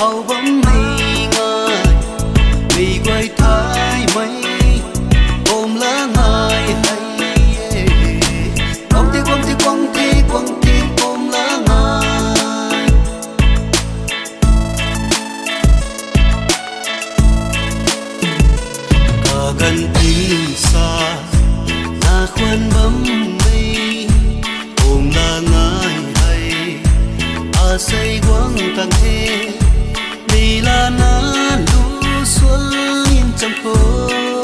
hầu bấm mây ngài vì quay thái mây ôm lá ngài hay quăng thi ôm lá ngài cả gần tình xa na khoan bấm mây ôm lá ngài hay say quăng càng thế vì là na lũ xuân trong phố